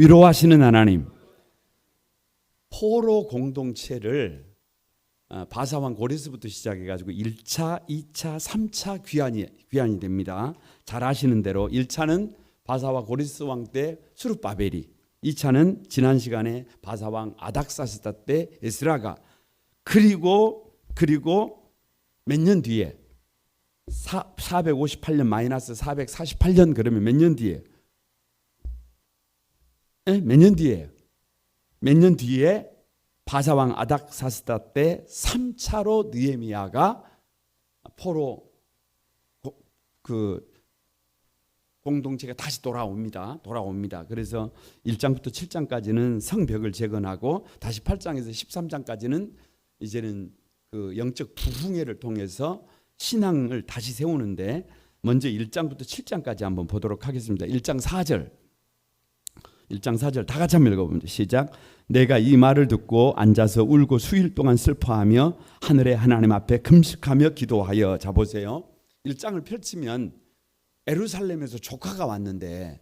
위로하시는 하나님. 포로 공동체를 바사왕 고레스부터 시작해가지고 1차, 2차, 3차 귀환이 됩니다. 잘 아시는 대로 1차는 바사와 고레스 왕 때 수룹바벨이, 2차는 지난 시간에 바사왕 아닥사스다 때 에스라가, 그리고 몇 년 뒤에 458년 마이너스 448년, 그러면 몇 년 뒤에? 몇 년 뒤에요? 몇 년 뒤에 바사왕 아닥사스다 때 3차로 느헤미야가 포로 공동체가 다시 돌아옵니다. 그래서 1장부터 7장까지는 성벽을 재건하고 다시 8장에서 13장까지는 이제는 그 영적 부흥회를 통해서 신앙을 다시 세우는데, 먼저 1장부터 7장까지 한번 보도록 하겠습니다. 1장 4절 다 같이 한번 읽어봅니다. 시작. 내가 이 말을 듣고 앉아서 울고 수일 동안 슬퍼하며 하늘의 하나님 앞에 금식하며 기도하여. 자 보세요. 1장을 펼치면 예루살렘에서 조카가 왔는데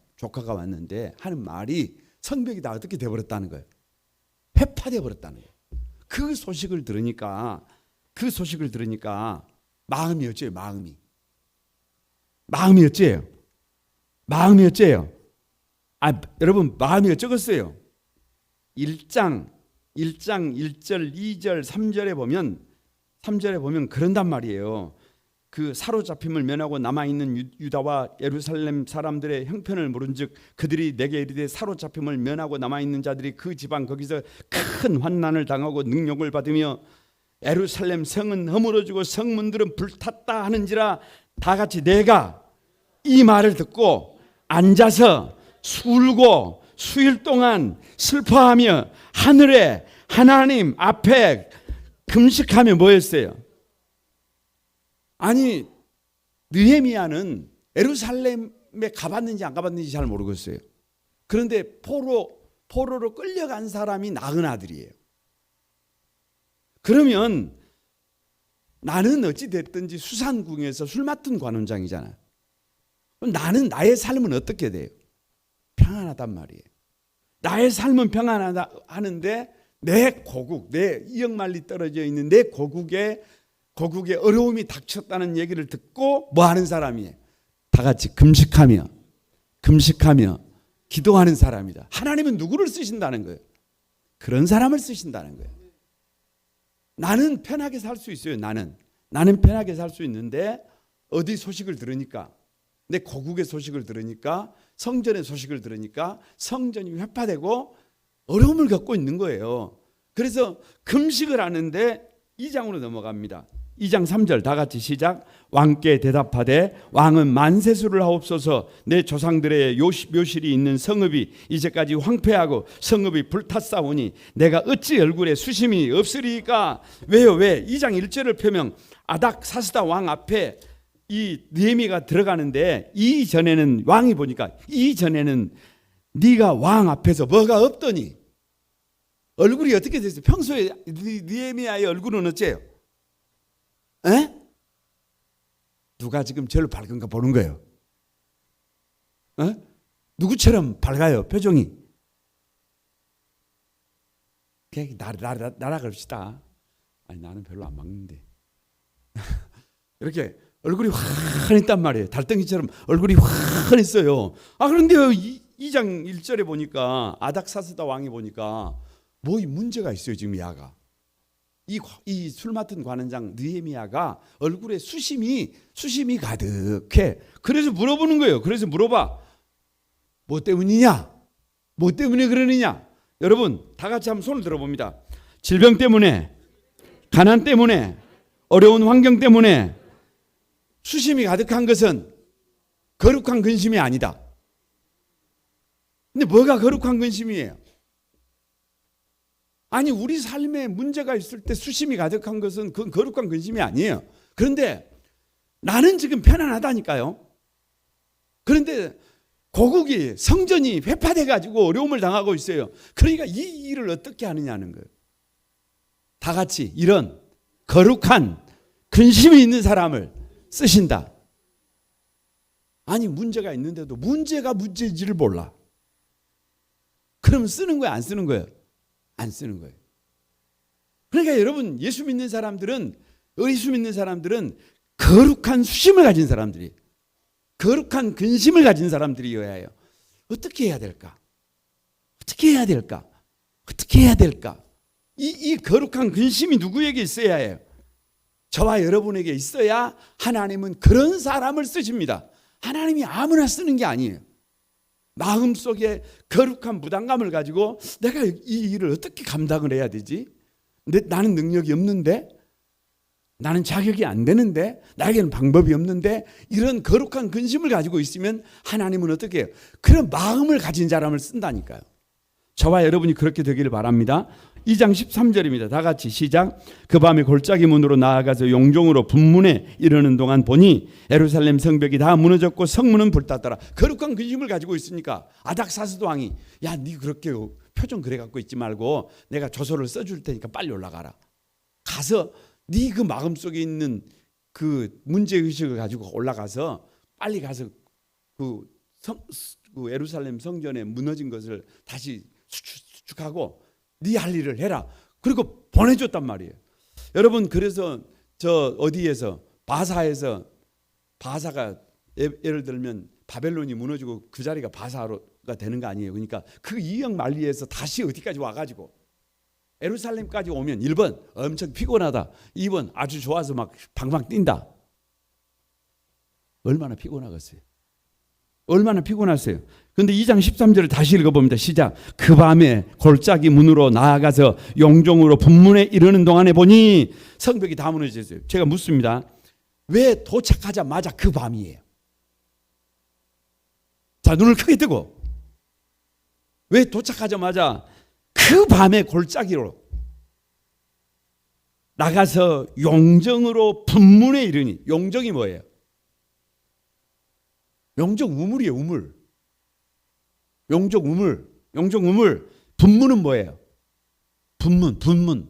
하는 말이 성벽이 다 어떻게 되어버렸다는 거예요. 회파되어 버렸다는 거예요. 그 소식을 들으니까 마음이 어째요? 마음이 어째요? 여러분, 마음이 어쩌겠어요? 1장 1절, 2절, 3절에 보면 그런단 말이에요. 그 사로잡힘을 면하고 남아있는 유다와 예루살렘 사람들의 형편을 모른즉 그들이 내게 이르되 사로잡힘을 면하고 남아있는 자들이 그 지방 거기서 큰 환난을 당하고 능욕을 받으며 예루살렘 성은 허물어지고 성문들은 불탔다 하는지라. 다 같이 내가 이 말을 듣고 앉아서 울고 수일 동안 슬퍼하며 하늘의 하나님 앞에 금식하며 뭐였어요? 아니, 느헤미야는 예루살렘에 가봤는지 안 가봤는지 잘 모르겠어요. 그런데 포로로 끌려간 사람이 낳은 아들이에요. 그러면 나는 어찌 됐든지 수산궁에서 술 맡은 관원장이잖아요. 그럼 나의 삶은 어떻게 돼요? 평안하단 말이에요. 나의 삶은 평안하다 하는데 내 고국, 내 이역만리 떨어져 있는 내 고국에 어려움이 닥쳤다는 얘기를 듣고 뭐 하는 사람이에요? 다 같이 금식하며 기도하는 사람이다. 하나님은 누구를 쓰신다는 거예요? 그런 사람을 쓰신다는 거예요. 나는 편하게 살 수 있어요. 나는 편하게 살 수 있는데 어디 소식을 들으니까, 내 고국의 소식을 들으니까, 성전의 소식을 들으니까 성전이 회파되고 어려움을 겪고 있는 거예요. 그래서 금식을 하는데 2장으로 넘어갑니다. 2장 3절 다 같이 시작. 왕께 대답하되 왕은 만세수를 하옵소서. 내 조상들의 묘실이 있는 성읍이 이제까지 황폐하고 성읍이 불탔사오니 내가 어찌 얼굴에 수심이 없으리까? 왜요? 왜? 2장 1절을 펴면 아닥사스다 왕 앞에 이 느헤미야가 들어가는데, 이전에는 왕이 보니까 이전에는 네가 왕 앞에서 뭐가 없더니 얼굴이 어떻게 됐어요? 평소에 느헤미야의 얼굴은 어째요? 에? 누가 지금 저를 밝은가 보는 거예요. 누구처럼 밝아요, 표정이? 그냥 나라 그럽시다. 아니, 나는 별로 안 밝는데. 이렇게 얼굴이 환했단 말이에요. 달덩이처럼 얼굴이 환했어요. 그런데 2장 1절에 보니까 아닥사스다 왕이 보니까 뭐 문제가 있어요. 지금 야가 이 술 맡은 관원장 느헤미야가 얼굴에 수심이 가득해. 그래서 물어보는 거예요. 그래서 물어봐. 뭐 때문이냐? 뭐 때문에 그러느냐? 여러분 다 같이 한번 손을 들어봅니다. 질병 때문에, 가난 때문에, 어려운 환경 때문에 수심이 가득한 것은 거룩한 근심이 아니다. 근데 뭐가 거룩한 근심이에요? 아니, 우리 삶에 문제가 있을 때 수심이 가득한 것은 그건 거룩한 근심이 아니에요. 그런데 나는 지금 편안하다니까요. 그런데 고국이, 성전이 회파돼 가지고 어려움을 당하고 있어요. 그러니까 이 일을 어떻게 하느냐는 거예요. 다 같이 이런 거룩한 근심이 있는 사람을 쓰신다. 아니, 문제가 있는데도 문제가 문제인지를 몰라. 그러면 쓰는 거예요, 안 쓰는 거예요? 안 쓰는 거예요. 그러니까 여러분, 예수 믿는 사람들은 거룩한 수심을 가진 사람들이, 거룩한 근심을 가진 사람들이어야 해요. 어떻게 해야 될까? 어떻게 해야 될까? 어떻게 해야 될까? 이 거룩한 근심이 누구에게 있어야 해요? 저와 여러분에게 있어야 하나님은 그런 사람을 쓰십니다. 하나님이 아무나 쓰는 게 아니에요. 마음속에 거룩한 부담감을 가지고 내가 이 일을 어떻게 감당을 해야 되지? 나는 능력이 없는데, 나는 자격이 안 되는데, 나에게는 방법이 없는데, 이런 거룩한 근심을 가지고 있으면 하나님은 어떻게 해요? 그런 마음을 가진 사람을 쓴다니까요. 저와 여러분이 그렇게 되기를 바랍니다. 2장 13절입니다. 다 같이 시작. 그 밤에 골짜기 문으로 나아가서 용종으로 분문에 이르는 동안 보니 예루살렘 성벽이 다 무너졌고 성문은 불탔더라. 거룩한 근심을 가지고 있으니까 아닥사스도 왕이, 야, 네 그렇게 표정 그래 갖고 있지 말고 내가 조서를 써줄 테니까 빨리 올라가라. 가서 네 그 마음속에 있는 그 문제의식을 가지고 올라가서 빨리 가서 그 예루살렘 성전에 무너진 것을 다시 수축하고 네 할 일을 해라. 그리고 보내줬단 말이에요. 여러분, 그래서 저 어디에서 바사가 예를 들면 바벨론이 무너지고 그 자리가 바사가 되는 거 아니에요. 그러니까 그 이역 만리에서 다시 어디까지 와가지고 예루살렘까지 오면 1번 엄청 피곤하다, 2번 아주 좋아서 막 방방 뛴다. 얼마나 피곤하겠어요? 얼마나 피곤하세요? 그런데 2장 13절을 다시 읽어봅니다. 시작. 그 밤에 골짜기 문으로 나아가서 용종으로 분문에 이르는 동안에 보니 성벽이 다 무너졌어요. 제가 묻습니다. 왜 도착하자마자 그 밤이에요? 자, 눈을 크게 뜨고, 왜 도착하자마자 그 밤에 골짜기로 나가서 용정으로 분문에 이르니, 용정이 뭐예요? 용정 우물이에요, 우물. 용정 우물. 분문은 뭐예요? 분문.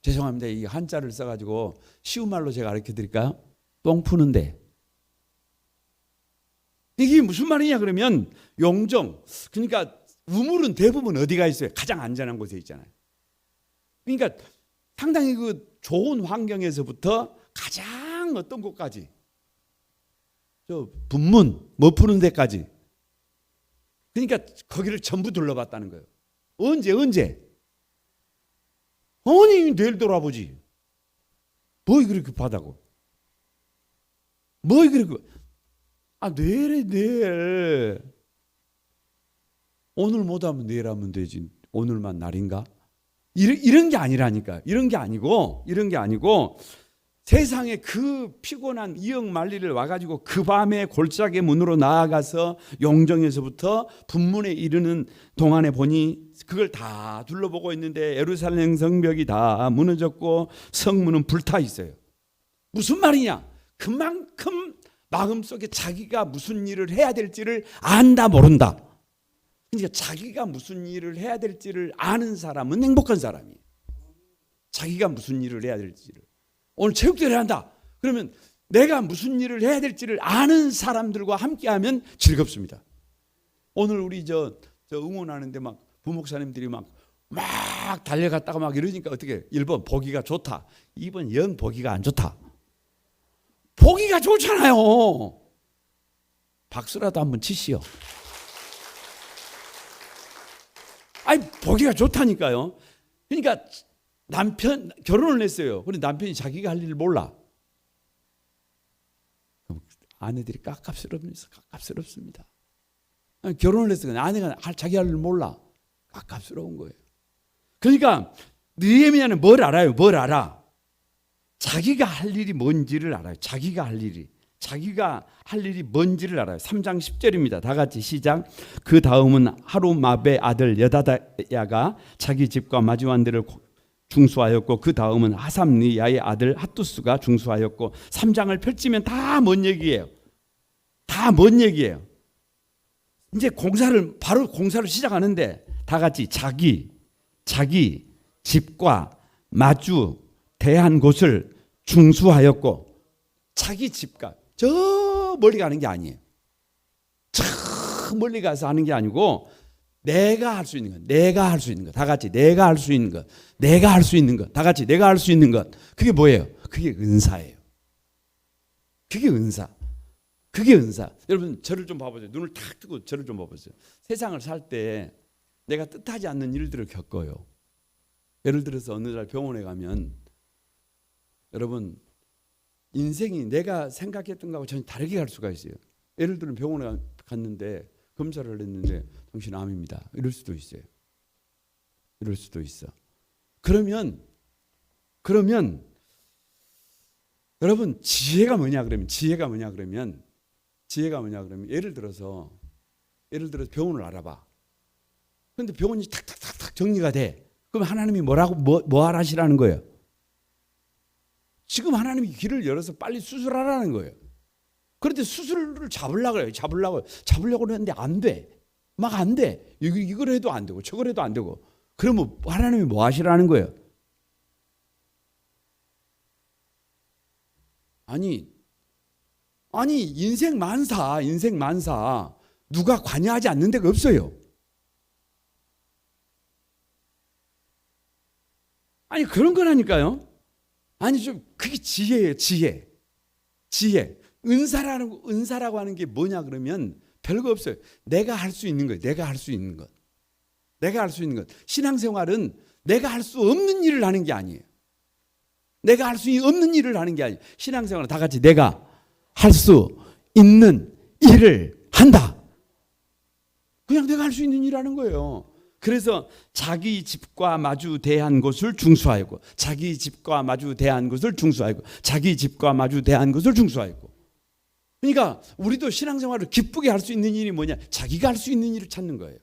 죄송합니다. 이 한자를 써가지고 쉬운 말로 제가 가르쳐 드릴까요? 똥 푸는데. 이게 무슨 말이냐 그러면, 용정, 그러니까 우물은 대부분 어디가 있어요? 가장 안전한 곳에 있잖아요. 그러니까 상당히 그 좋은 환경에서부터 가장 어떤 곳까지, 저 분문 뭐 푸는 데까지. 그러니까 거기를 전부 둘러봤다는 거예요. 언제? 아니, 내일 돌아보지. 뭐이 그렇게 바다고? 뭐이 그렇게? 내일. 오늘 못하면 내일 하면 되지. 오늘만 날인가? 이런 게 아니라니까. 이런 게 아니고 세상에 그 피곤한 이역 만리를 와가지고 그 밤에 골짜기 문으로 나아가서 용정에서부터 분문에 이르는 동안에 보니 그걸 다 둘러보고 있는데 예루살렘 성벽이 다 무너졌고 성문은 불타 있어요. 무슨 말이냐? 그만큼 마음속에 자기가 무슨 일을 해야 될지를 안다 모른다. 그러니까 자기가 무슨 일을 해야 될지를 아는 사람은 행복한 사람이에요. 자기가 무슨 일을 해야 될지를. 오늘 체육대회를 한다. 그러면 내가 무슨 일을 해야 될지를 아는 사람들과 함께하면 즐겁습니다. 오늘 우리 저 응원하는데 막 부목사님들이 막 달려갔다가 막 이러니까 어떻게? 1번 보기가 좋다. 2번 영 보기가 안 좋다. 보기가 좋잖아요. 박수라도 한번 치시오. 보기가 좋다니까요. 그러니까 남편 결혼을 했어요. 그런데 남편이 자기가 할 일을 몰라. 아내들이 깝깝스럽습니다. 결혼을 했어요. 아내가 자기 할 일을 몰라. 깝깝스러운 거예요. 그러니까 느헤미야는 뭘 알아요? 자기가 할 일이 뭔지를 알아요. 자기가 할 일이 뭔지를 알아요. 3장 10절입니다. 다 같이 시작. 그 다음은 하루마베 아들 여다야가 자기 집과 마주한 데를 중수하였고, 그 다음은 하삼리야의 아들 핫두스가 중수하였고, 3장을 펼치면 다 뭔 얘기예요? 이제 바로 공사를 시작하는데 다 같이 자기 집과 마주 대한 곳을 중수하였고, 자기 집과 저 멀리 가는 게 아니에요. 저 멀리 가서 하는 게 아니고 내가 할 수 있는 것, 내가 할 수 있는 것, 다 같이 내가 할 수 있는 것, 내가 할 수 있는 것, 다 같이 내가 할 수 있는 것. 그게 뭐예요? 그게 은사예요. 그게 은사. 그게 은사. 여러분 저를 좀 봐보세요. 눈을 탁 뜨고 저를 좀 봐보세요. 세상을 살 때 내가 뜻하지 않는 일들을 겪어요. 예를 들어서 어느 날 병원에 가면 여러분 인생이 내가 생각했던 거하고 전혀 다르게 갈 수가 있어요. 예를 들면 병원에 갔는데 검사를 했는데 당신 암입니다. 이럴 수도 있어요. 이럴 수도 있어. 그러면 여러분 지혜가 뭐냐 그러면 예를 들어서 병원을 알아봐. 그런데 병원이 탁탁탁탁 정리가 돼. 그럼 하나님이 뭐 하시라는 거예요? 지금 하나님이 길을 열어서 빨리 수술하라는 거예요. 그런데 수술을 잡으려고 하는데 안 돼. 막 안 돼. 이걸 해도 안 되고 저걸 해도 안 되고. 그러면 하나님이 뭐 하시라는 거예요? 아니 인생 만사 누가 관여하지 않는 데가 없어요. 아니 그런 거라니까요. 아니 좀 그게 지혜예요. 지혜. 은사라고 하는 게 뭐냐 그러면 별거 없어요. 내가 할 수 있는 거예요. 내가 할 수 있는 것. 신앙생활은 내가 할 수 없는 일을 하는 게 아니에요. 내가 할 수 없는 일을 하는 게 아니에요. 신앙생활은 다 같이 내가 할 수 있는 일을 한다. 그냥 내가 할 수 있는 일을 하는 거예요. 그래서 자기 집과 마주 대한 것을 중수하였고 자기 집과 마주 대한 것을 중수하였고 그러니까 우리도 신앙생활을 기쁘게 할 수 있는 일이 뭐냐? 자기가 할 수 있는 일을 찾는 거예요.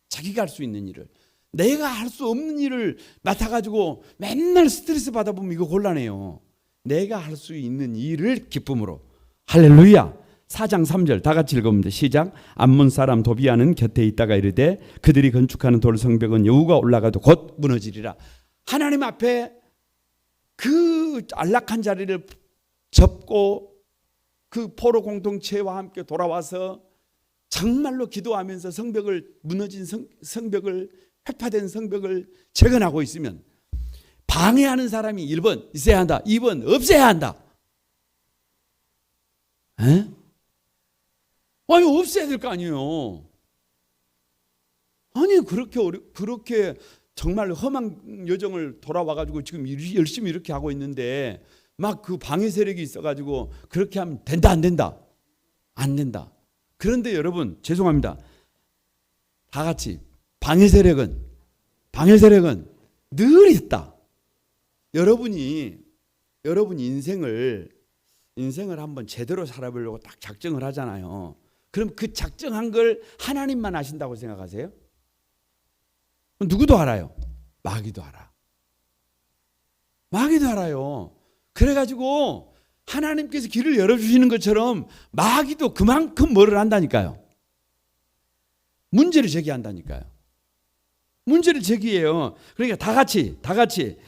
자기가 할 수 있는 일을. 내가 할 수 없는 일을 맡아가지고 맨날 스트레스 받아보면 이거 곤란해요. 내가 할 수 있는 일을 기쁨으로. 할렐루야. 4장 3절 다 같이 읽어봅니다. 시작. 암몬 사람 도비아는 곁에 있다가 이르되 그들이 건축하는 돌 성벽은 여우가 올라가도 곧 무너지리라. 하나님 앞에 그 안락한 자리를 접고 그 포로 공동체와 함께 돌아와서 정말로 기도하면서 무너진 성벽을 회파된 성벽을 재건하고 있으면 방해하는 사람이 1번 있어야 한다. 2번 없애야 한다. 에? 아니 없애야 될 거 아니에요. 아니 그렇게 정말 험한 여정을 돌아와가지고 지금 열심히 이렇게 하고 있는데 막 그 방해 세력이 있어가지고 그렇게 하면 된다 안 된다? 안 된다. 그런데 여러분 죄송합니다. 다 같이 방해 세력은 늘 있다. 여러분이 인생을 한번 제대로 살아보려고 딱 작정을 하잖아요. 그럼 그 작정한 걸 하나님만 아신다고 생각하세요? 누구도 알아요. 마귀도 알아요. 그래가지고 하나님께서 길을 열어주시는 것처럼 마귀도 그만큼 뭐를 한다니까요. 문제를 제기한다니까요. 문제를 제기해요. 그러니까 다 같이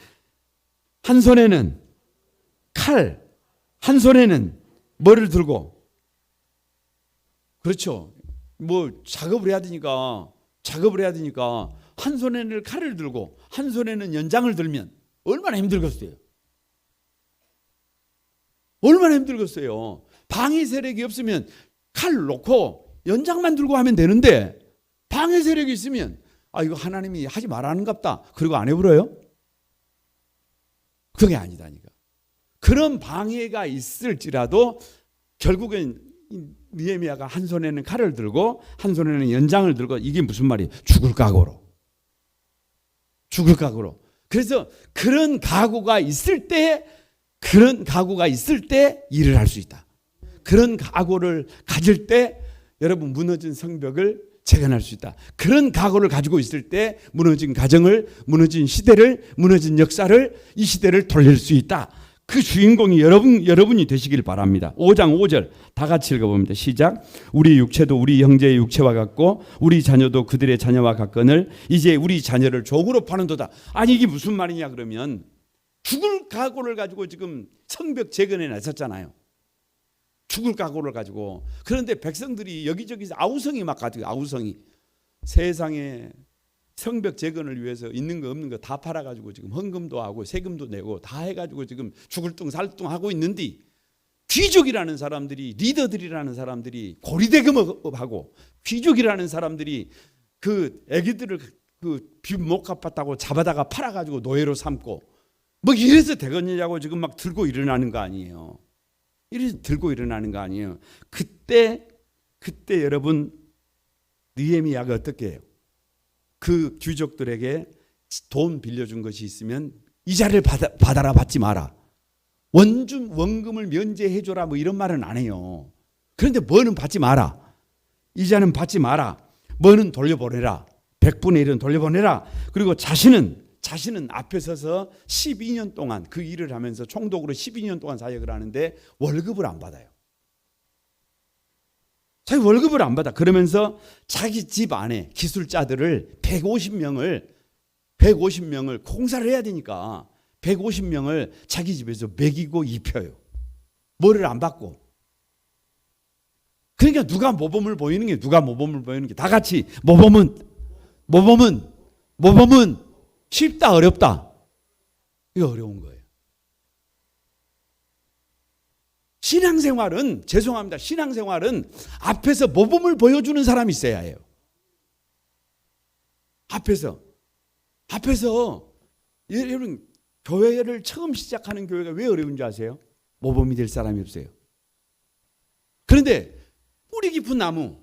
한 손에는 칼, 한 손에는 뭐를 들고 그렇죠. 뭐 작업을 해야 되니까 한 손에는 칼을 들고 한 손에는 연장을 들면 얼마나 힘들겠어요. 방해 세력이 없으면 칼 놓고 연장만 들고 하면 되는데 방해 세력이 있으면 이거 하나님이 하지 말라는갑다. 그리고 안 해버려요? 그게 아니다니까. 그런 방해가 있을지라도 결국엔 느헤미야가 한 손에는 칼을 들고 한 손에는 연장을 들고 이게 무슨 말이에요? 죽을 각오로. 그래서 그런 각오가 있을 때 일을 할 수 있다. 그런 각오를 가질 때 여러분 무너진 성벽을 재건할 수 있다. 그런 각오를 가지고 있을 때 무너진 가정을, 무너진 시대를, 무너진 역사를, 이 시대를 돌릴 수 있다. 그 주인공이 여러분이 되시길 바랍니다. 5장 5절 다 같이 읽어봅니다. 시작. 우리 육체도 우리 형제의 육체와 같고 우리 자녀도 그들의 자녀와 같거늘 이제 우리 자녀를 종으로 파는도다. 아니 이게 무슨 말이냐 그러면 죽을 각오를 가지고 지금 성벽 재건에 나섰잖아요. 죽을 각오를 가지고. 그런데 백성들이 여기저기서 아우성이 막 가지고 아우성이 세상에 성벽 재건을 위해서 있는 거 없는 거 다 팔아가지고 지금 헌금도 하고 세금도 내고 다 해가지고 지금 죽을 둥 살 둥 하고 있는데, 귀족이라는 사람들이, 리더들이라는 사람들이 고리대금하고, 귀족이라는 사람들이 그 애기들을 그 빚 못 갚았다고 잡아다가 팔아가지고 노예로 삼고, 뭐 이래서 되겠냐고 지금 막 들고 일어나는 거 아니에요. 이래서 들고 일어나는 거 아니에요. 그때 여러분 느헤미야가 어떻게 해요? 그 귀족들에게 돈 빌려준 것이 있으면 이자를 받아라, 받지 마라. 원금을 면제해줘라, 뭐 이런 말은 안 해요. 그런데 뭐는 받지 마라. 이자는 받지 마라. 뭐는 돌려보내라. 100분의 1은 돌려보내라. 그리고 자신은 앞에 서서 12년 동안 그 일을 하면서 총독으로 12년 동안 사역을 하는데 월급을 안 받아요. 자기 월급을 안 받아. 그러면서 자기 집 안에 기술자들을 150명을 공사를 해야 되니까 150명을 자기 집에서 먹이고 입혀요. 뭐를 안 받고. 그러니까 누가 모범을 보이는 게 다 같이 모범은 쉽다 어렵다. 이거 어려운 거예요. 신앙생활은, 죄송합니다, 신앙생활은 앞에서 모범을 보여주는 사람이 있어야 해요. 앞에서 여러분, 교회를 처음 시작하는 교회가 왜 어려운지 아세요? 모범이 될 사람이 없어요. 그런데 뿌리 깊은 나무,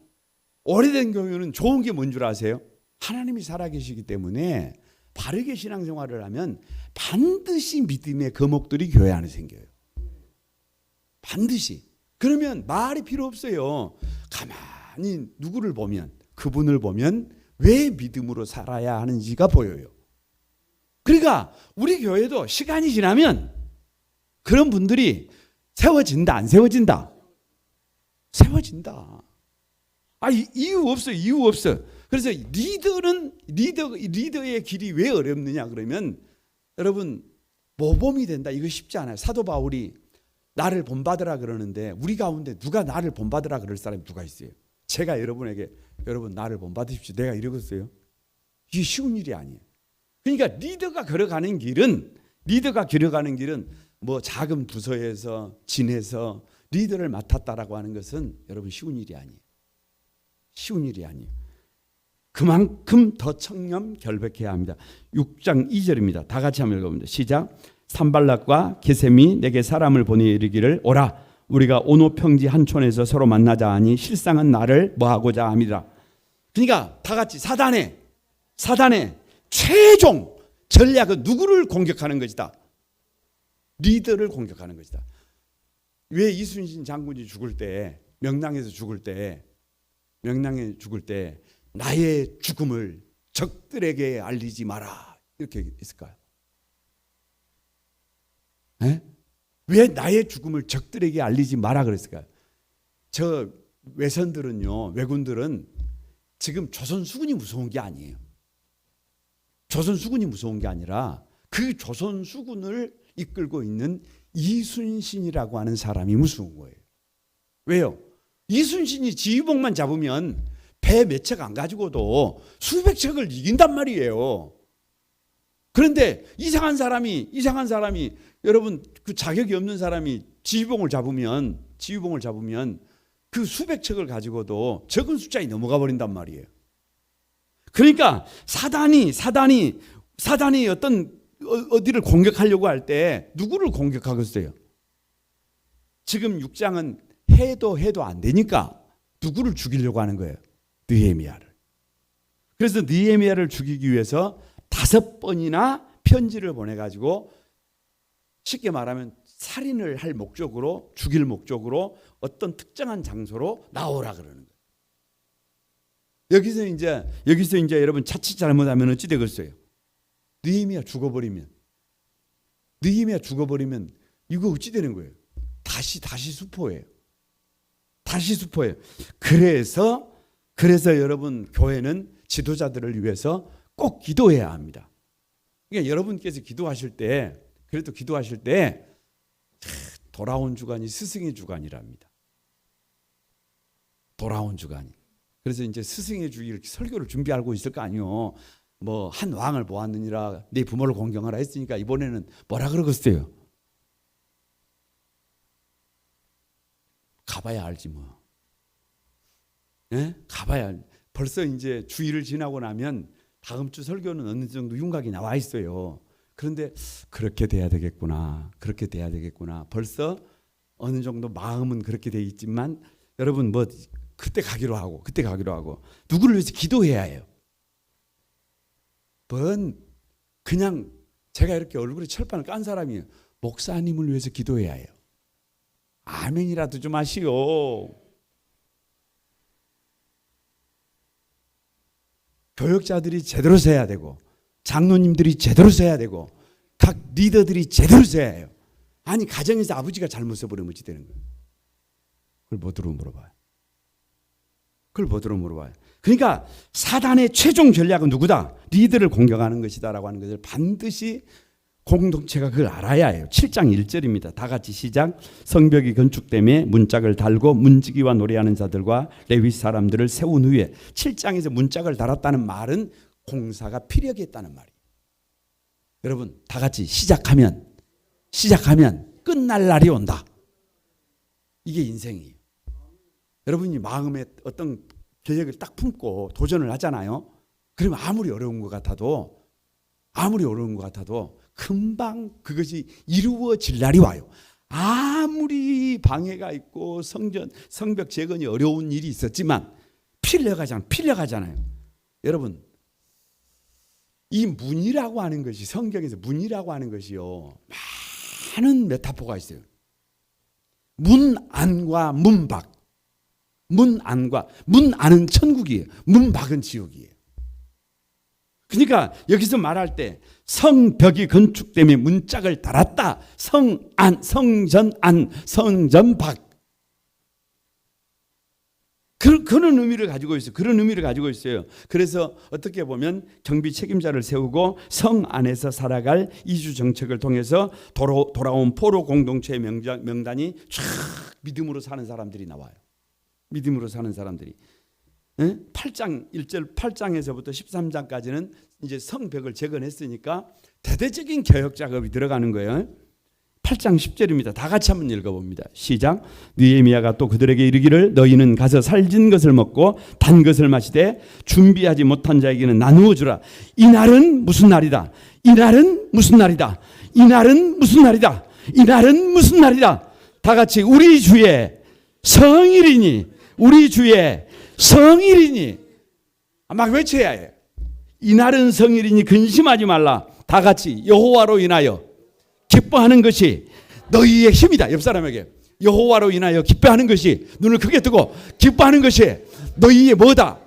오래된 교회는 좋은 게 뭔 줄 아세요? 하나님이 살아계시기 때문에 바르게 신앙생활을 하면 반드시 믿음의 거목들이 교회 안에 생겨요. 반드시. 그러면 말이 필요 없어요. 가만히 누구를 보면, 그분을 보면 왜 믿음으로 살아야 하는지가 보여요. 그러니까 우리 교회도 시간이 지나면 그런 분들이 세워진다, 안 세워진다? 세워진다. 이유 없어. 그래서 리더의 길이 왜 어렵느냐 그러면, 여러분, 모범이 된다, 이거 쉽지 않아요. 사도 바울이 나를 본받으라 그러는데 우리 가운데 누가 나를 본받으라 그럴 사람이 누가 있어요? 제가 여러분에게, 여러분 나를 본받으십시오, 내가 이러겠어요? 이게 쉬운 일이 아니에요. 그러니까 리더가 걸어가는 길은 뭐 작은 부서에서 지내서 리더를 맡았다라고 하는 것은 여러분 쉬운 일이 아니에요. 그만큼 더 청렴 결백해야 합니다. 6장 2절입니다. 다 같이 한번 읽어봅니다. 시작. 산발락과 게셈이 내게 사람을 보내 이르기를, 오라, 우리가 오노평지 한 촌에서 서로 만나자 하니 실상은 나를 뭐하고자 함이라. 그러니까 다 같이 사단의 최종 전략은 누구를 공격하는 것이다? 리더를 공격하는 것이다. 왜 이순신 장군이 죽을 때, 명랑에 죽을 때 나의 죽음을 적들에게 알리지 마라 이렇게 했을까요? 네? 왜 나의 죽음을 적들에게 알리지 마라 그랬을까요? 저 왜군들은 지금 조선 수군이 무서운 게 아니에요. 조선 수군이 무서운 게 아니라 그 조선 수군을 이끌고 있는 이순신이라고 하는 사람이 무서운 거예요. 왜요? 이순신이 지휘봉만 잡으면 배 몇 척 안 가지고도 수백 척을 이긴단 말이에요. 그런데 이상한 사람이 여러분, 그 자격이 없는 사람이 지휘봉을 잡으면 그 수백 척을 가지고도 적은 숫자에 넘어가 버린단 말이에요. 그러니까 사단이 어디를 공격하려고 할 때 누구를 공격하겠어요? 지금 6장은 해도 안 되니까 누구를 죽이려고 하는 거예요? 느헤미야를. 그래서 느헤미야를 죽이기 위해서 5번이나 편지를 보내가지고, 쉽게 말하면 살인을 할 목적으로, 죽일 목적으로 어떤 특정한 장소로 나오라 그러는 거예요. 여기서 이제 여러분 자칫 잘못하면 어찌 되겠어요? 느헤미야 죽어버리면 이거 어찌 되는 거예요? 다시 수포예요. 그래서 여러분, 교회는 지도자들을 위해서 꼭 기도해야 합니다. 그러니까 여러분께서 기도하실 때 돌아온 주간이 스승의 주간이랍니다. 돌아온 주간이. 그래서 이제 스승의 주의 이렇게 설교를 준비하고 있을 거 아니요. 뭐 한 왕을 보았느니라 네 부모를 공경하라 했으니까 이번에는 뭐라 그러겠어요? 가봐야 알지 뭐. 예? 가봐야 벌써 이제 주일을 지나고 나면 다음 주 설교는 어느 정도 윤곽이 나와 있어요. 그런데 그렇게 돼야 되겠구나. 그렇게 돼야 되겠구나. 벌써 어느 정도 마음은 그렇게 돼 있지만 여러분 뭐 그때 가기로 하고 누구를 위해서 기도해야 해요. 뭔 그냥 제가 이렇게 얼굴에 철판을 깐 사람이 목사님을 위해서 기도해야 해요. 아멘이라도 좀 하시오. 교역자들이 제대로 서야 되고 장로님들이 제대로 서야 되고 각 리더들이 제대로 서야 해요. 아니 가정에서 아버지가 잘못 써버리면 어찌 되는 거예요? 그걸 뭐들어 물어봐요. 그러니까 사단의 최종 전략은 누구다? 리더를 공격하는 것이다라고 하는 것을 반드시 공동체가 그걸 알아야 해요. 7장 1절입니다. 다 같이 시작. 성벽이 건축됨에 문짝을 달고 문지기와 노래하는 자들과 레위 사람들을 세운 후에 7장에서 문짝을 달았다는 말은 공사가 피력이 했다는 말이에요. 여러분 다 같이 시작하면 끝날 날이 온다. 이게 인생이에요. 여러분이 마음에 어떤 계획을 딱 품고 도전을 하잖아요. 그러면 아무리 어려운 것 같아도 금방 그것이 이루어질 날이 와요. 아무리 방해가 있고 성벽 재건이 어려운 일이 있었지만 필려가잖아요. 여러분 이 문이라고 하는 것이 성경에서 문이라고 하는 것이요. 많은 메타포가 있어요. 문 안과 문 밖. 문 안은 천국이에요. 문 밖은 지옥이에요. 그러니까 여기서 말할 때 성벽이 건축되며 문짝을 달았다. 성안, 성전 안, 성전 밖. 그런 의미를 가지고 있어요. 그래서 어떻게 보면 경비 책임자를 세우고 성 안에서 살아갈 이주 정책을 통해서 돌아온 포로 공동체의 명단이 쫙 믿음으로 사는 사람들이 나와요. 믿음으로 사는 사람들이 8장 1절 8장에서부터 13장까지는 이제 성벽을 재건했으니까 대대적인 개혁 작업이 들어가는 거예요. 8장 10절입니다. 다 같이 한번 읽어봅니다. 시작. 느헤미야가 또 그들에게 이르기를 너희는 가서 살진 것을 먹고 단 것을 마시되 준비하지 못한 자에게는 나누어 주라. 이날은 무슨 날이다. 다 같이 우리 주의 성일이니 막 외쳐야 해. 이날은 성일이니 근심하지 말라. 다 같이 여호와로 인하여 기뻐하는 것이 너희의 힘이다. 옆 사람에게 여호와로 인하여 기뻐하는 것이, 눈을 크게 뜨고 기뻐하는 것이 너희의 뭐다?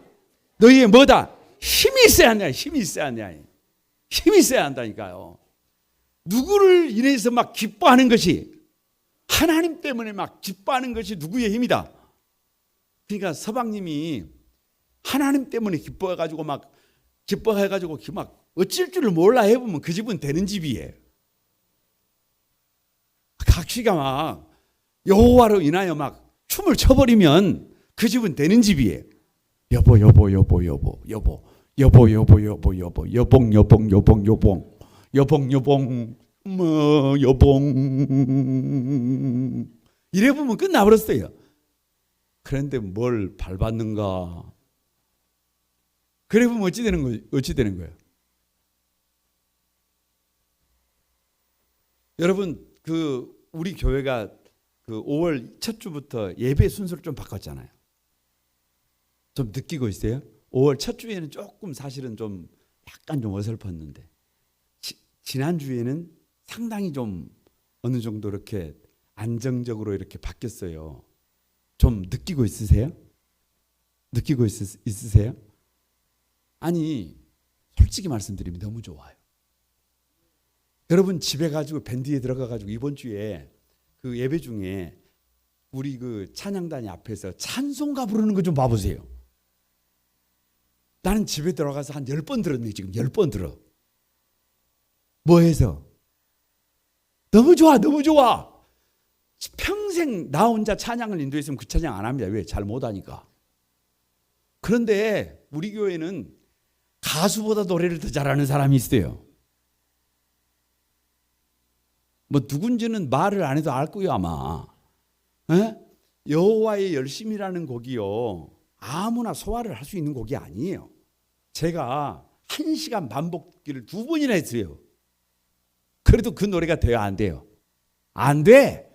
힘이 있어야 한다. 힘이 있어야 한다니까요. 누구를 인해서 막 기뻐하는 것이, 하나님 때문에 막 기뻐하는 것이 누구의 힘이다. 그러니까 서방님이 하나님 때문에 기뻐해가지고 막 어쩔 줄을 몰라 해보면 그 집은 되는 집이에요. 각시가 막 여호와로 인하여 막 춤을 춰버리면 그 집은 되는 집이에요. 여보 이래 보면 끝나버렸어요. 그런데 뭘 밟았는가? 그래 보면 어찌 되는 거예요? 여러분 우리 교회가 5월 첫 주부터 예배 순서를 좀 바꿨잖아요. 좀 느끼고 있어요? 5월 첫 주에는 조금 사실은 좀 약간 좀 어설펐는데 지난 주에는 상당히 좀 어느 정도 이렇게 안정적으로 이렇게 바뀌었어요. 좀 느끼고 있으세요? 있으세요? 아니 솔직히 말씀드리면 너무 좋아요. 여러분 집에 가지고 밴드에 들어가 가지고 이번 주에 그 예배 중에 우리 그 찬양단이 앞에서 찬송가 부르는 거 좀 봐보세요. 나는 집에 들어가서 한 10번 들었네. 지금 10번 들어. 뭐 해서? 너무 좋아. 평생 나 혼자 찬양을 인도했으면 그 찬양 안 합니다. 왜? 잘 못하니까. 그런데 우리 교회는 가수보다 노래를 더 잘하는 사람이 있어요. 뭐 누군지는 말을 안 해도 알 거예요 아마. 에? 여호와의 열심이라는 곡이요, 아무나 소화를 할 수 있는 곡이 아니에요. 제가 1시간 반복기를 2번이나 했어요. 그래도 그 노래가 돼요 안 돼요? 안 돼.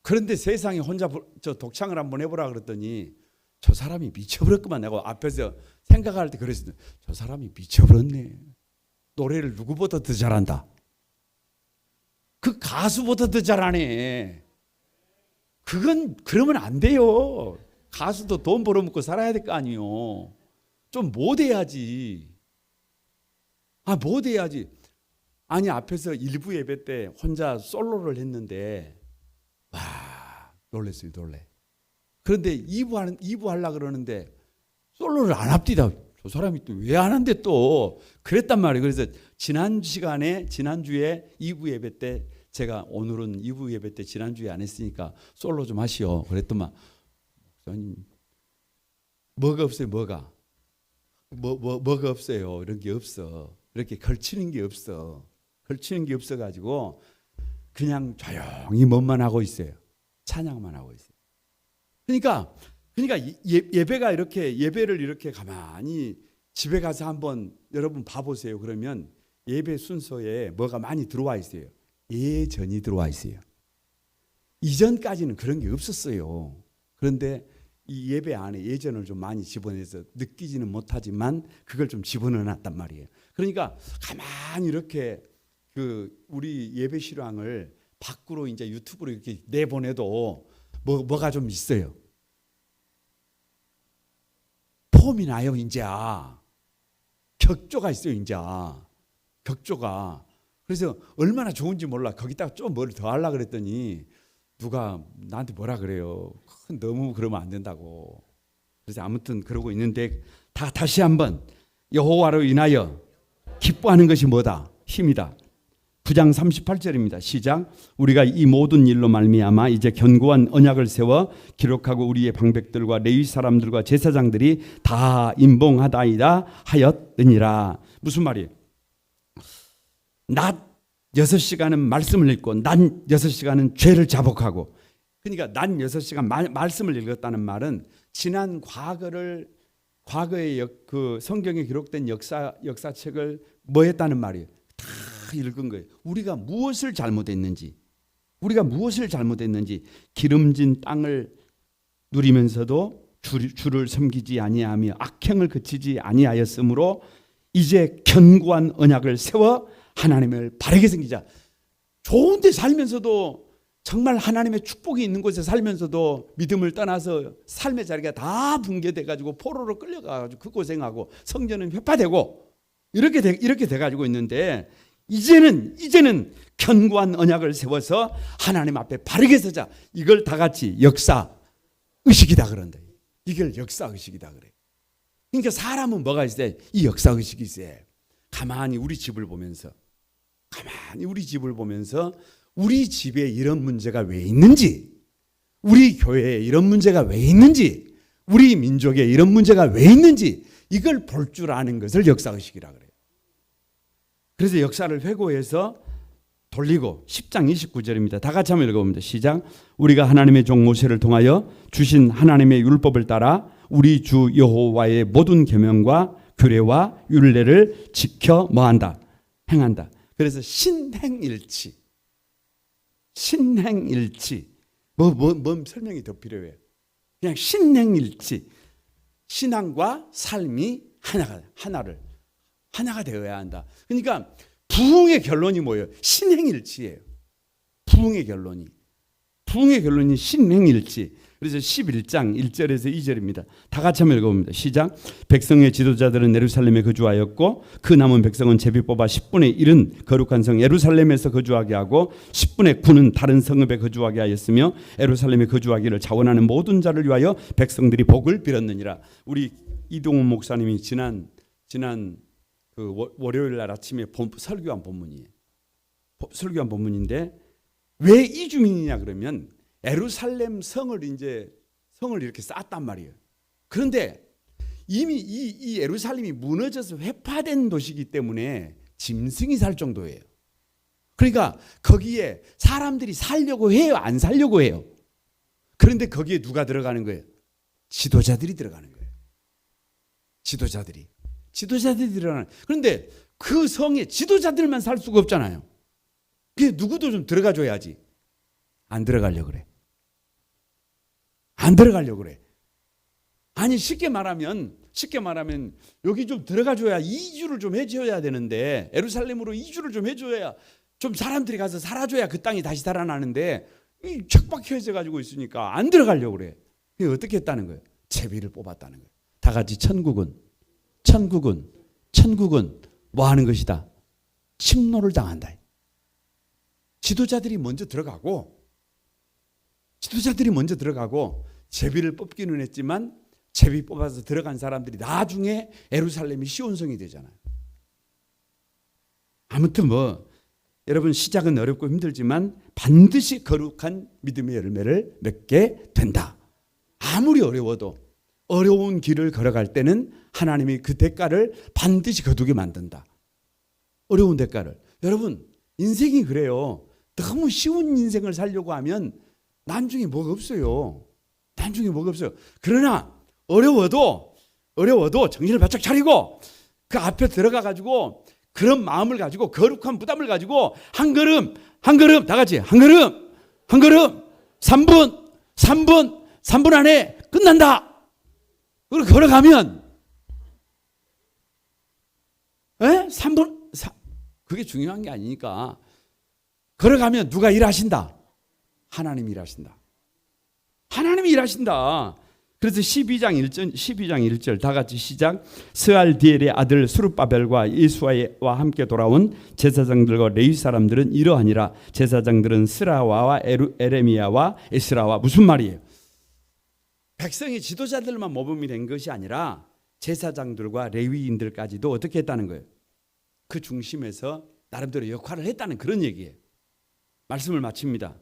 그런데 세상에 혼자 저 독창을 한번 해보라 그랬더니 저 사람이 미쳐버렸구만. 내가 앞에서 생각할 때 그랬어요. 저 사람이 미쳐버렸네. 노래를 누구보다 더 잘한다. 그 가수보다 더 잘하네. 그건 그러면 안 돼요. 가수도 돈 벌어먹고 살아야 될 거 아니에요. 좀 못해야지. 못해야지. 아니 앞에서 일부 예배 때 혼자 솔로를 했는데 와 놀랬어요. 놀래. 그런데 2부 하려고 그러는데 솔로를 안 합디다. 저 사람이 또 왜 안 한대 또. 그랬단 말이에요. 그래서 지난주에 2부 예배 때 제가 오늘은 2부 예배 때 지난주에 안 했으니까 솔로 좀 하시오. 그랬더만 목사님 뭐가 없어요. 뭐가 없어요. 이런 게 없어. 이렇게 걸치는 게 없어. 걸치는 게 없어가지고 그냥 조용히 뭐만 하고 있어요. 찬양만 하고 있어요. 그러니까 예배가 이렇게 예배를 이렇게 가만히 집에 가서 한번 여러분 봐보세요. 그러면 예배 순서에 뭐가 많이 들어와 있어요. 예전이 들어와 있어요. 이전까지는 그런 게 없었어요. 그런데 이 예배 안에 예전을 좀 많이 집어내서 느끼지는 못하지만 그걸 좀 집어넣어놨단 말이에요. 그러니까 가만히 이렇게 그 우리 예배 실황을 밖으로 이제 유튜브로 이렇게 내보내도 뭐가 좀 있어요. 폼이 나요, 이제. 격조가 있어요, 이제. 격조가. 그래서 얼마나 좋은지 몰라. 거기다가 좀 뭘 더 하려고 그랬더니 누가 나한테 뭐라 그래요. 너무 그러면 안 된다고. 그래서 아무튼 그러고 있는데 다시 한번 여호와로 인하여 기뻐하는 것이 뭐다? 힘이다. 9장 38절입니다. 시작. 우리가 이 모든 일로 말미암아 이제 견고한 언약을 세워 기록하고 우리의 방백들과 레위 사람들과 제사장들이 다 임봉하다이다 하였느니라. 무슨 말이에요? 낮 6시간은 말씀을 읽고 낮 6시간은 죄를 자복하고. 그러니까 낮 6시간 말씀을 읽었다는 말은 지난 과거의 그 성경에 기록된 역사책을 뭐 했다는 말이에요? 다 읽은 거예요. 우리가 무엇을 잘못했는지 기름진 땅을 누리면서도 주를 섬기지 아니하며 악행을 그치지 아니하였으므로 이제 견고한 언약을 세워 하나님을 바르게 섬기자. 좋은 데 살면서도 정말 하나님의 축복이 있는 곳에 살면서도 믿음을 떠나서 삶의 자리가 다 붕괴돼가지고 포로로 끌려가가지고 그 고생하고 성전은 회파되고 이렇게 돼가지고 있는데 이제는 견고한 언약을 세워서 하나님 앞에 바르게 서자. 이걸 다 같이 역사 의식이다 그런다. 이걸 역사 의식이다 그래. 그러니까 사람은 뭐가 있어요? 이 역사 의식이 있어요. 가만히 우리 집을 보면서 우리 집에 이런 문제가 왜 있는지, 우리 교회에 이런 문제가 왜 있는지, 우리 민족에 이런 문제가 왜 있는지 이걸 볼 줄 아는 것을 역사의식이라 그래요. 그래서 역사를 회고해서 돌리고 10장 29절입니다. 다 같이 한번 읽어봅니다. 시작. 우리가 하나님의 종 모세를 통하여 주신 하나님의 율법을 따라 우리 주 여호와의 모든 계명과 규례와 율례를 지켜 뭐한다? 행한다. 그래서 신행일치. 뭔 설명이 더 필요해요. 그냥 신행일치. 신앙과 삶이 하나가 되어야 한다. 그러니까 부흥의 결론이 뭐예요? 신행일치예요. 부흥의 결론이 신행일치. 그래서 11장 1절에서 2절입니다. 다 같이 한번 읽어봅니다. 시작. 백성의 지도자들은 예루살렘에 거주하였고 그 남은 백성은 제비 뽑아 10분의 1은 거룩한 성 예루살렘에서 거주하게 하고 10분의 9는 다른 성읍에 거주하게 하였으며 예루살렘에 거주하기를 자원하는 모든 자를 위하여 백성들이 복을 빌었느니라. 우리 이동훈 목사님이 지난 그 월요일 날 아침에 설교한 본문인데 왜 이주민이냐 그러면 예루살렘 성을 이렇게 쌓았단 말이에요. 그런데 이미 이 예루살렘이 무너져서 회파된 도시이기 때문에 짐승이 살 정도예요. 그러니까 거기에 사람들이 살려고 해요, 안 살려고 해요? 그런데 거기에 누가 들어가는 거예요? 지도자들이 들어가는 거예요. 지도자들이 들어가는. 그런데 그 성에 지도자들만 살 수가 없잖아요. 그 누구도 좀 들어가 줘야지. 안 들어가려고 그래. 안 들어가려고 그래. 아니 쉽게 말하면 여기 좀 들어가 줘야 이주를 좀 해줘야 되는데, 예루살렘으로 이주를 좀 해줘야 좀 사람들이 가서 살아줘야 그 땅이 다시 살아나는데 척박혀져 가지고 있으니까 안 들어가려고 그래. 그게 어떻게 했다는 거예요? 제비를 뽑았다는 거예요. 다 같이 천국은 뭐 하는 것이다? 침노를 당한다. 지도자들이 먼저 들어가고 제비를 뽑기는 했지만 제비 뽑아서 들어간 사람들이 나중에 예루살렘이 시온성이 되잖아요. 아무튼 뭐 여러분, 시작은 어렵고 힘들지만 반드시 거룩한 믿음의 열매를 맺게 된다. 아무리 어려워도 어려운 길을 걸어갈 때는 하나님이 그 대가를 반드시 거두게 만든다. 어려운 대가를. 여러분, 인생이 그래요. 너무 쉬운 인생을 살려고 하면 나중에 뭐가 없어요. 그러나 어려워도 정신을 바짝 차리고 그 앞에 들어가 가지고 그런 마음을 가지고 거룩한 부담을 가지고 한 걸음 다 같이 한 걸음 3분 안에 끝난다. 그리고 걸어가면 3분 그게 중요한 게 아니니까 걸어가면 누가 일하신다? 하나님이 일하신다. 그래서 12장 1절 다 같이 시작. 스알디엘의 아들 스룹바벨과 예수아와 함께 돌아온 제사장들과 레위 사람들은 이러하니라. 제사장들은 스라와와 에레미야와 에스라와. 무슨 말이에요? 백성의 지도자들만 모범이 된 것이 아니라 제사장들과 레위인들까지도 어떻게 했다는 거예요? 그 중심에서 나름대로 역할을 했다는 그런 얘기예요. 말씀을 마칩니다.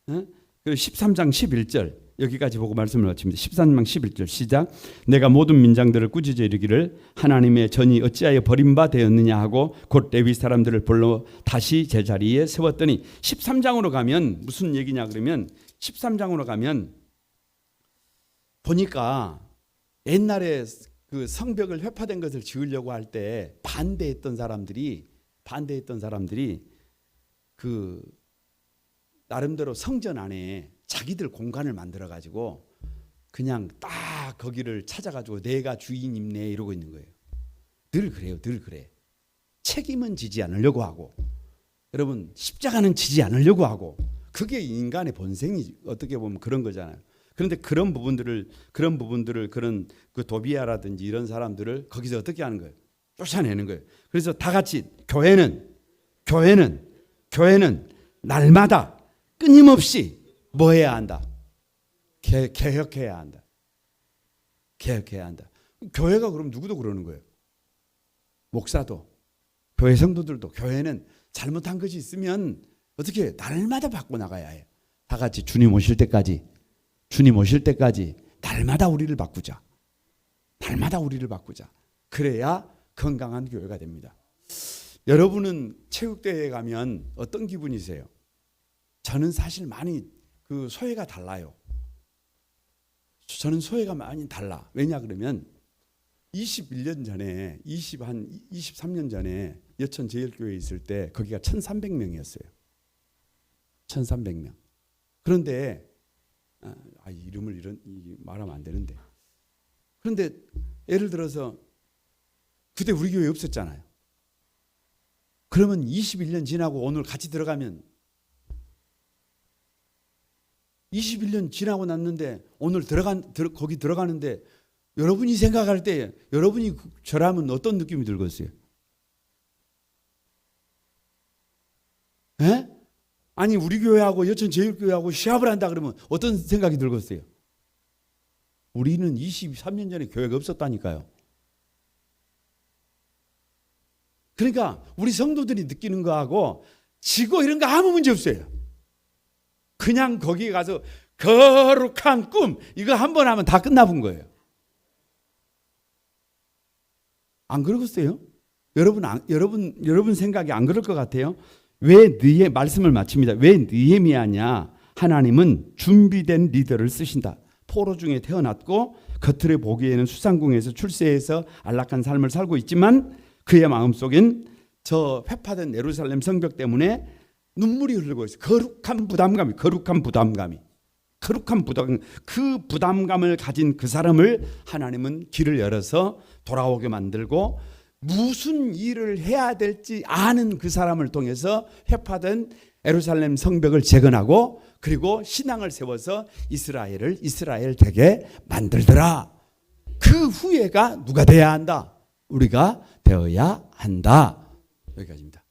그리고 13장 11절 여기까지 보고 말씀을 마칩니다. 13장 11절 시작. 내가 모든 민장들을 꾸짖어 이르기를 하나님의 전이 어찌하여 버린 바 되었느냐 하고 곧 레위 사람들을 불러 다시 제자리에 세웠더니, 13장으로 가면 무슨 얘기냐 그러면 13장으로 가면 보니까 옛날에 그 성벽을 회파된 것을 지으려고 할 때 반대했던 사람들이 그 나름대로 성전 안에 자기들 공간을 만들어 가지고 그냥 딱 거기를 찾아 가지고 내가 주인이네 이러고 있는 거예요. 늘 그래. 책임은 지지 않으려고 하고, 여러분 십자가는 지지 않으려고 하고, 그게 인간의 본성이 어떻게 보면 그런 거잖아요. 그런데 그런 부분들을 그런 그 도비아라든지 이런 사람들을 거기서 어떻게 하는 거예요? 쫓아내는 거예요. 그래서 다 같이 교회는 날마다 끊임없이 뭐 해야 한다? 개혁해야 한다. 교회가 그럼 누구도 그러는 거예요? 목사도, 교회 성도들도. 교회는 잘못한 것이 있으면 어떻게 날마다 바꿔 나가야 해요. 다 같이 주님 오실 때까지 날마다 우리를 바꾸자. 그래야 건강한 교회가 됩니다. 여러분은 체육대회에 가면 어떤 기분이세요? 저는 사실 많이 그 소회가 달라요. 저는 소회가 많이 달라. 왜냐 그러면 21년 전에 23년 전에 여천 제일교회에 있을 때 거기가 1,300명이었어요. 1,300명. 그런데 이름을 말하면 안 되는데, 그런데 예를 들어서 그때 우리 교회 없었잖아요. 그러면 21년 지나고 오늘 같이 들어가면 21년 지나고 났는데 오늘 거기 들어가는데 여러분이 생각할 때 여러분이 저라면 어떤 느낌이 들겠어요? 에? 아니 우리 교회하고 여천 제일교회하고 시합을 한다 그러면 어떤 생각이 들겠어요? 우리는 23년 전에 교회가 없었다니까요. 그러니까 우리 성도들이 느끼는 거하고 지고 이런 거 아무 문제 없어요. 그냥 거기 가서 거룩한 꿈 이거 한 번 하면 다 끝나본 거예요. 안 그러겠어요? 여러분 생각이 안 그럴 것 같아요? 왜 말씀을 마칩니다. 왜 느헤미야냐? 하나님은 준비된 리더를 쓰신다. 포로 중에 태어났고 겉으로 보기에는 수상궁에서 출세해서 안락한 삶을 살고 있지만 그의 마음속엔 저 회파된 예루살렘 성벽 때문에 눈물이 흐르고 있어요. 거룩한 부담감이. 그 부담감을 가진 그 사람을 하나님은 길을 열어서 돌아오게 만들고 무슨 일을 해야 될지 아는 그 사람을 통해서 회파된 예루살렘 성벽을 재건하고 그리고 신앙을 세워서 이스라엘 되게 만들더라. 그 후예가 누가 돼야 한다? 우리가 되어야 한다. 여기까지입니다.